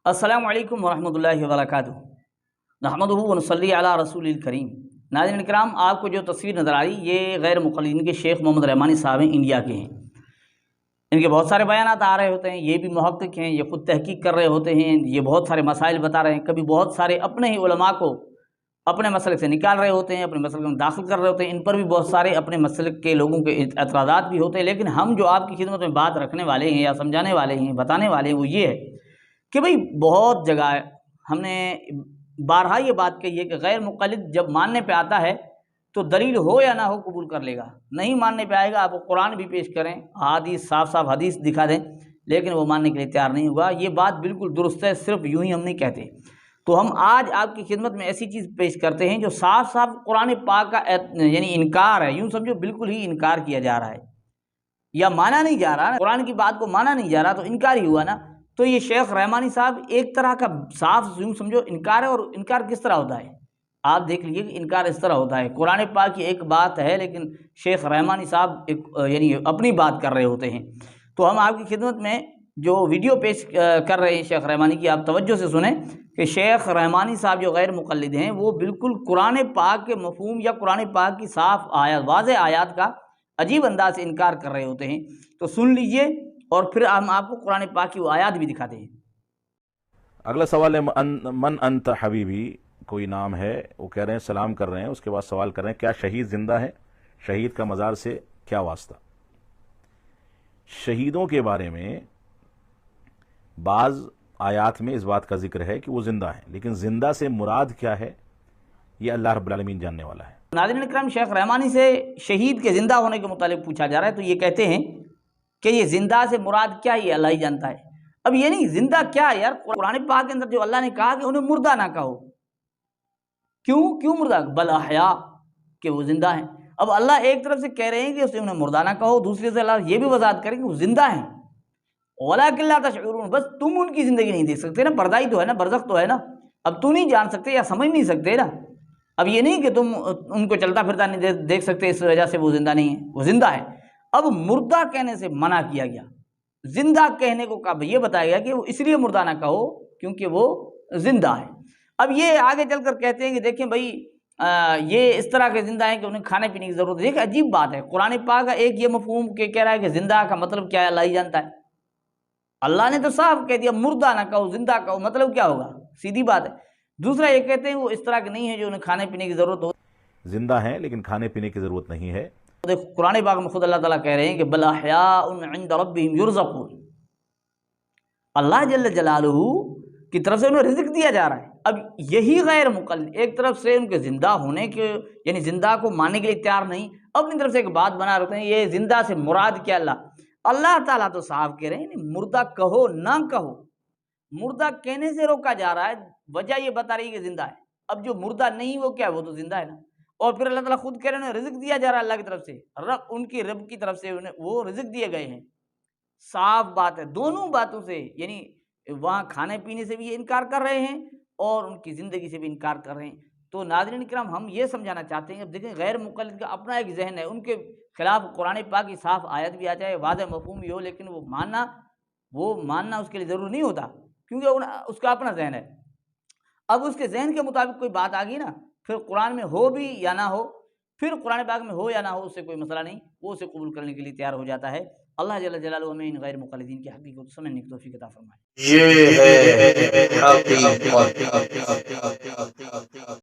السلام علیکم ورحمۃ اللہ وبرکاتہ۔ نحمدہ و نصلی علی رسول الکریم۔ ناظرین کرام، آپ کو جو تصویر نظر آ رہی یہ غیر مقلدین کے شیخ محمد رحمانی صاحب ہیں، انڈیا کے ہیں۔ ان کے بہت سارے بیانات آ رہے ہوتے ہیں، یہ بھی محقق ہیں، یہ خود تحقیق کر رہے ہوتے ہیں، یہ بہت سارے مسائل بتا رہے ہیں، کبھی بہت سارے اپنے ہی علماء کو اپنے مسلک سے نکال رہے ہوتے ہیں، اپنے مسلک میں داخل کر رہے ہوتے ہیں۔ ان پر بھی بہت سارے اپنے مسلک کے لوگوں کے اعتراضات بھی ہوتے ہیں، لیکن ہم جو آپ کی خدمت میں بات رکھنے والے ہیں یا سمجھانے والے ہیں، بتانے والے ہیں، وہ یہ ہے کہ بھئی بہت جگہ ہم نے بارہا یہ بات کہی ہے کہ غیر مقلد جب ماننے پہ آتا ہے تو دلیل ہو یا نہ ہو قبول کر لے گا، نہیں ماننے پہ آئے گا آپ کو قرآن بھی پیش کریں، حدیث صاف صاف حدیث دکھا دیں، لیکن وہ ماننے کے لیے تیار نہیں ہوگا۔ یہ بات بالکل درست ہے، صرف یوں ہی ہم نہیں کہتے۔ تو ہم آج آپ کی خدمت میں ایسی چیز پیش کرتے ہیں جو صاف صاف قرآن پاک کا یعنی انکار ہے، یوں سمجھو بالکل ہی انکار کیا جا رہا ہے یا مانا نہیں جا رہا، قرآن کی بات کو مانا نہیں جا رہا تو انکار ہی ہوا نا۔ تو یہ شیخ رحمانی صاحب ایک طرح کا صاف یوں سمجھو انکار ہے، اور انکار کس طرح ہوتا ہے آپ دیکھ لیجیے کہ انکار اس طرح ہوتا ہے۔ قرآن پاک کی ایک بات ہے لیکن شیخ رحمانی صاحب یعنی اپنی بات کر رہے ہوتے ہیں۔ تو ہم آپ کی خدمت میں جو ویڈیو پیش کر رہے ہیں شیخ رحمانی کی، آپ توجہ سے سنیں کہ شیخ رحمانی صاحب جو غیر مقلد ہیں وہ بالکل قرآن پاک کے مفہوم یا قرآن پاک کی صاف آیات، واضح آیات کا عجیب انداز سے انکار کر رہے ہوتے ہیں۔ تو سن لیجئے اور پھر ہم آپ کو قرآن پاک کی وہ آیات بھی دکھاتے ہیں۔ اگلا سوال ہے من انت حبیبی، کوئی نام ہے، وہ کہہ رہے ہیں سلام کر رہے ہیں، اس کے بعد سوال کر رہے ہیں کیا شہید زندہ ہے؟ شہید کا مزار سے کیا واسطہ؟ شہیدوں کے بارے میں بعض آیات میں اس بات کا ذکر ہے کہ وہ زندہ ہیں، لیکن زندہ سے مراد کیا ہے یہ اللہ رب العالمین جاننے والا ہے۔ ناظرین اکرام، شیخ رحمانی سے شہید کے زندہ ہونے کے متعلق پوچھا جا رہا ہے تو یہ کہتے ہیں کہ یہ زندہ سے مراد کیا یہ اللہ ہی جانتا ہے۔ اب یہ نہیں زندہ کیا ہے یار، قرآن پاک کے اندر جو اللہ نے کہا کہ انہیں مردہ نہ کہو، کیوں مردہ؟ بل احیاء، کہ وہ زندہ ہیں۔ اب اللہ ایک طرف سے کہہ رہے ہیں کہ اسے انہیں مردہ نہ کہو، دوسری سے اللہ یہ بھی وضاحت کریں کہ وہ زندہ ہیں، وَلَٰكِن لَا تَشْعُرُونَ، بس تم ان کی زندگی نہیں دیکھ سکتے نا، پردہ ہی تو ہے نا، برزخ تو ہے نا، اب تو نہیں جان سکتے یا سمجھ نہیں سکتے نا۔ اب یہ نہیں کہ تم ان کو چلتا پھرتا نہیں دیکھ سکتے، اس وجہ سے وہ زندہ نہیں ہے، وہ زندہ ہے۔ اب مردہ کہنے سے منع کیا گیا، زندہ کہنے کو کہا، یہ بتایا گیا کہ وہ اس لیے مردہ نہ کہو کیونکہ وہ زندہ ہے۔ اب یہ آگے چل کر کہتے ہیں کہ دیکھیں بھائی یہ اس طرح کے زندہ ہیں کہ انہیں کھانے پینے کی ضرورت ہے۔ دیکھیں عجیب بات ہے، قرآن پاک کا ایک یہ مفہوم کہ کہہ رہا ہے کہ زندہ کا مطلب کیا ہے اللہ ہی جانتا ہے۔ اللہ نے تو صاف کہہ دیا مردہ نہ کہو زندہ کہو، مطلب کیا ہوگا؟ سیدھی بات ہے۔ دوسرا یہ کہتے ہیں وہ اس طرح کے نہیں ہے جو انہیں کھانے پینے کی ضرورت ہو، زندہ ہیں لیکن کھانے پینے کی ضرورت نہیں ہے۔ دیکھو قرآن پاک میں خود اللہ تعالیٰ کہہ رہے ہیں کہ بل احیاء عند ربہم یرزقون، اللہ جل جلالہ کی طرف سے انہیں رزق دیا جا رہا ہے۔ اب یہی غیر مقلد ایک طرف سے ان کے زندہ ہونے کے یعنی زندہ کو ماننے کے لیے تیار نہیں، اپنی طرف سے ایک بات بنا رہتے ہیں یہ زندہ سے مراد کیا؟ اللہ تعالیٰ تو صاحب کہہ رہے ہیں مردہ کہو نہ کہو، مردہ کہنے سے روکا جا رہا ہے، وجہ یہ بتا رہی ہے کہ زندہ ہے۔ اب جو مردہ نہیں وہ کیا ہے؟ وہ تو زندہ ہے نا۔ اور پھر اللہ تعالیٰ خود کہہ رہے ہیں رزق دیا جا رہا ہے اللہ کی طرف سے، ان کی رب کی طرف سے وہ رزق دیے گئے ہیں۔ صاف بات ہے، دونوں باتوں سے یعنی وہاں کھانے پینے سے بھی یہ انکار کر رہے ہیں اور ان کی زندگی سے بھی انکار کر رہے ہیں۔ تو ناظرین کرام ہم یہ سمجھانا چاہتے ہیں، اب دیکھیں غیر مقلد کا اپنا ایک ذہن ہے، ان کے خلاف قرآن پاک کی صاف آیت بھی آ جائے، واضح مفہوم بھی ہو، لیکن وہ ماننا اس کے لیے ضرور نہیں ہوتا کیونکہ اس کا اپنا ذہن ہے۔ اب اس کے ذہن کے مطابق کوئی بات آ گئی نا، پھر قرآن میں ہو بھی یا نہ ہو، پھر قرآن پاک میں ہو یا نہ ہو، اس سے کوئی مسئلہ نہیں، وہ اسے قبول کرنے کے لیے تیار ہو جاتا ہے۔ اللہ جل جلالہ ہمیں ان غیر مقلدین کی حقیقت سمجھنے کی توفیق عطا فرمائے۔ یہ ہے حقیقت۔